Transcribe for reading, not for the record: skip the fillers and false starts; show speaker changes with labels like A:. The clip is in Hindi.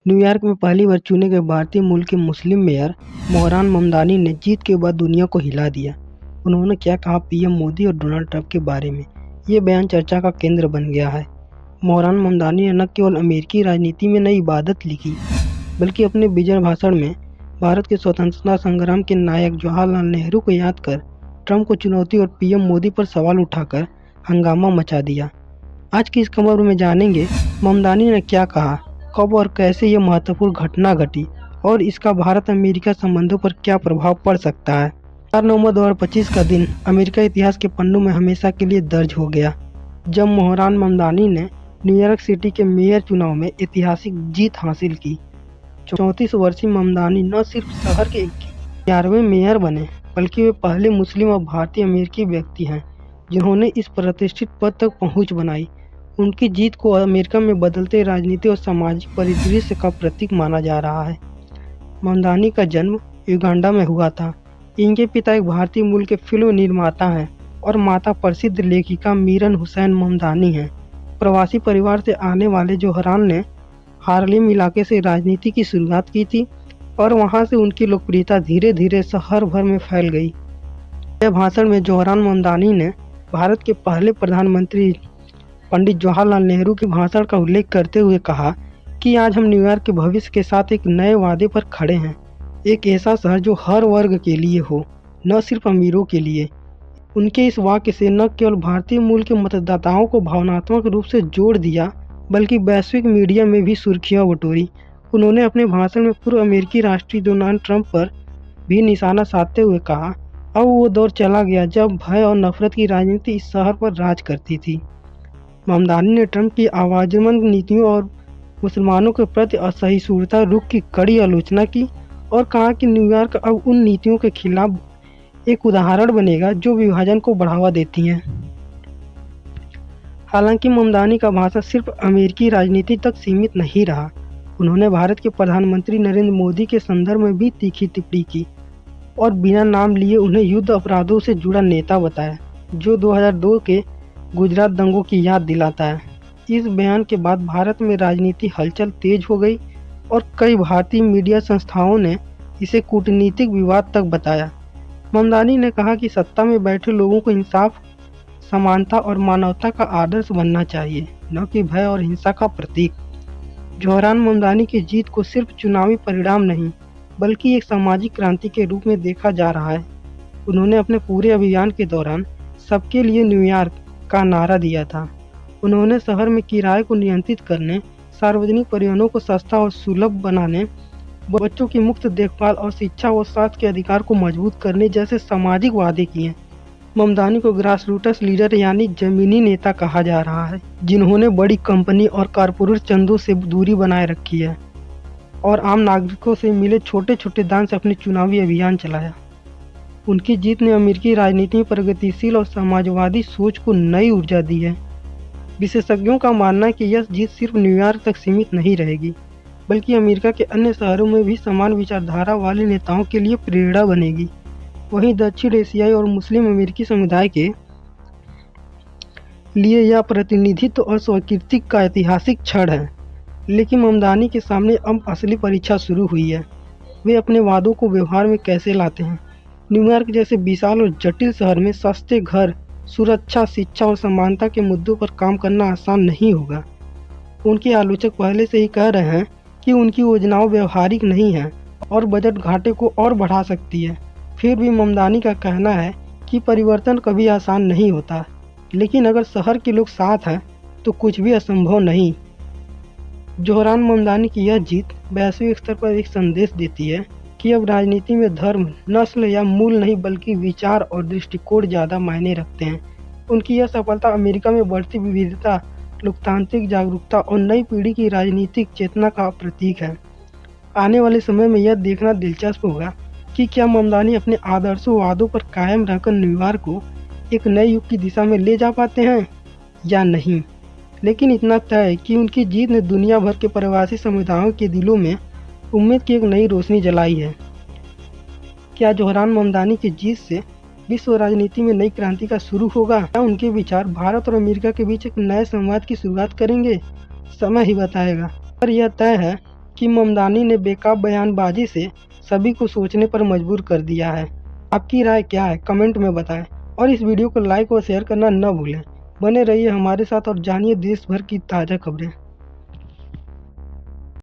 A: न्यूयॉर्क में पहली बार चुने गए भारतीय मूल के मुस्लिम मेयर मोहरान ममदानी ने जीत के बाद दुनिया को हिला दिया। उन्होंने क्या कहा पीएम मोदी और डोनाल्ड ट्रंप के बारे में, ये बयान चर्चा का केंद्र बन गया है। मोहरान ममदानी ने न केवल अमेरिकी राजनीति में नई इबादत लिखी, बल्कि अपने विजय भाषण में भारत के स्वतंत्रता संग्राम के नायक जवाहरलाल नेहरू को याद कर ट्रंप को चुनौती और पीएम मोदी पर सवाल उठाकर हंगामा मचा दिया। आज की इस खबर में जानेंगे ममदानी ने क्या कहा, कब और कैसे ये महत्वपूर्ण घटना घटी और इसका भारत अमेरिका संबंधों पर क्या प्रभाव पड़ सकता है। 4 नवंबर 2025 का दिन अमेरिका इतिहास के पन्नों में हमेशा के लिए दर्ज हो गया, जब मोहरान ममदानी ने न्यूयॉर्क सिटी के मेयर चुनाव में ऐतिहासिक जीत हासिल की। 34 वर्षीय ममदानी न सिर्फ शहर के 11वें मेयर बने, बल्कि वे पहले मुस्लिम और भारतीय अमेरिकी व्यक्ति हैं जिन्होंने इस प्रतिष्ठित पद तक पहुंच बनाई। उनकी जीत को अमेरिका में बदलते राजनीति और सामाजिक परिदृश्य का प्रतीक माना जा रहा है। ममदानी का जन्म युगांडा में हुआ था। इनके पिता एक भारतीय मूल के फिल्म निर्माता हैं और माता प्रसिद्ध लेखिका मीरन हुसैन ममदानी हैं। प्रवासी परिवार से आने वाले जोहरान ने हार्लेम इलाके से राजनीति की शुरुआत की थी और वहां से उनकी लोकप्रियता धीरे धीरे शहर भर में फैल गई। यह भाषण में जोहरान ममदानी ने भारत के पहले प्रधानमंत्री पंडित जवाहरलाल नेहरू के भाषण का उल्लेख करते हुए कहा कि आज हम न्यूयॉर्क के भविष्य के साथ एक नए वादे पर खड़े हैं, एक ऐसा शहर जो हर वर्ग के लिए हो, न सिर्फ अमीरों के लिए। उनके इस वाक्य से न केवल भारतीय मूल के मतदाताओं को भावनात्मक रूप से जोड़ दिया, बल्कि वैश्विक मीडिया में भी सुर्खियां बटोरी। उन्होंने अपने भाषण में पूर्व अमेरिकी राष्ट्रपति डोनाल्ड ट्रंप पर भी निशाना साधते हुए कहा, अब वो दौर चला गया जब भय और नफरत की राजनीति इस शहर पर राज करती थी। ममदानी ने ट्रंप की आवाजमंद नीतियों और मुसलमानों के प्रति असहिष्णुता रुख की कड़ी आलोचना की और कहा कि न्यूयॉर्क अब उन नीतियों के खिलाफ एक उदाहरण बनेगा जो विभाजन को बढ़ावा देती हैं। हालांकि ममदानी का भाषण सिर्फ अमेरिकी राजनीति तक सीमित नहीं रहा। उन्होंने भारत के प्रधानमंत्री नरेंद्र मोदी के संदर्भ में भी तीखी टिप्पणी की और बिना नाम लिए उन्हें युद्ध अपराधों से जुड़ा नेता बताया, जो 2002 के गुजरात दंगों की याद दिलाता है। इस बयान के बाद भारत में राजनीति हलचल तेज हो गई और कई भारतीय मीडिया संस्थाओं ने इसे कूटनीतिक विवाद तक बताया। ममदानी ने कहा कि सत्ता में बैठे लोगों को इंसाफ, समानता और मानवता का आदर्श बनना चाहिए, न कि भय और हिंसा का प्रतीक। जोहरान ममदानी की जीत को सिर्फ चुनावी परिणाम नहीं, बल्कि एक सामाजिक क्रांति के रूप में देखा जा रहा है। उन्होंने अपने पूरे अभियान के दौरान सबके लिए न्यूयॉर्क का नारा दिया था। उन्होंने शहर में किराए को नियंत्रित करने, सार्वजनिक परिवहनों को सस्ता और सुलभ बनाने, बच्चों की मुफ्त देखभाल और शिक्षा व स्वास्थ्य के अधिकार को मजबूत करने जैसे सामाजिक वादे किए। ममदानी को ग्रासरूट्स लीडर यानी जमीनी नेता कहा जा रहा है, जिन्होंने बड़ी कंपनी और कारपोरेट चंदों से दूरी बनाए रखी है और आम नागरिकों से मिले छोटे छोटे दान से अपने चुनावी अभियान चलाया। उनकी जीत ने अमेरिकी राजनीति में प्रगतिशील और समाजवादी सोच को नई ऊर्जा दी है। विशेषज्ञों का मानना है कि यह जीत सिर्फ न्यूयॉर्क तक सीमित नहीं रहेगी, बल्कि अमेरिका के अन्य शहरों में भी समान विचारधारा वाले नेताओं के लिए प्रेरणा बनेगी। वहीं दक्षिण एशियाई और मुस्लिम अमेरिकी समुदाय के लिए यह प्रतिनिधित्व और स्वीकृति का ऐतिहासिक क्षण है। लेकिन ममदानी के सामने अब असली परीक्षा शुरू हुई है। वे अपने वादों को व्यवहार में कैसे लाते हैं। न्यूयॉर्क जैसे विशाल और जटिल शहर में सस्ते घर, सुरक्षा, शिक्षा और समानता के मुद्दों पर काम करना आसान नहीं होगा। उनके आलोचक पहले से ही कह रहे हैं कि उनकी योजनाएं व्यवहारिक नहीं हैं और बजट घाटे को और बढ़ा सकती है। फिर भी ममदानी का कहना है कि परिवर्तन कभी आसान नहीं होता, लेकिन अगर शहर के लोग साथ हैं तो कुछ भी असंभव नहीं। जोहरान ममदानी की यह जीत वैश्विक स्तर पर एक संदेश देती है कि अब राजनीति में धर्म, नस्ल या मूल नहीं, बल्कि विचार और दृष्टिकोण ज़्यादा मायने रखते हैं। उनकी यह सफलता अमेरिका में बढ़ती विविधता, लोकतांत्रिक जागरूकता और नई पीढ़ी की राजनीतिक चेतना का प्रतीक है। आने वाले समय में यह देखना दिलचस्प होगा कि क्या ममदानी अपने आदर्शों वादों पर कायम रहकर न्यूयॉर्क को एक नए युग की दिशा में ले जा पाते हैं या नहीं। लेकिन इतना तय है कि उनकी जीत ने दुनिया भर के प्रवासी समुदायों के दिलों में उम्मीद की एक नई रोशनी जलाई है। क्या जोहरान ममदानी की जीत से विश्व राजनीति में नई क्रांति का शुरू होगा? क्या उनके विचार भारत और अमेरिका के बीच एक नए संवाद की शुरुआत करेंगे? समय ही बताएगा। पर यह तय है कि ममदानी ने बेकाब बयानबाजी से सभी को सोचने पर मजबूर कर दिया है। आपकी राय क्या है कमेंट में बताएं और इस वीडियो को लाइक और शेयर करना न भूलें। बने रहिए हमारे साथ और जानिए देश भर की ताज़ा खबरें।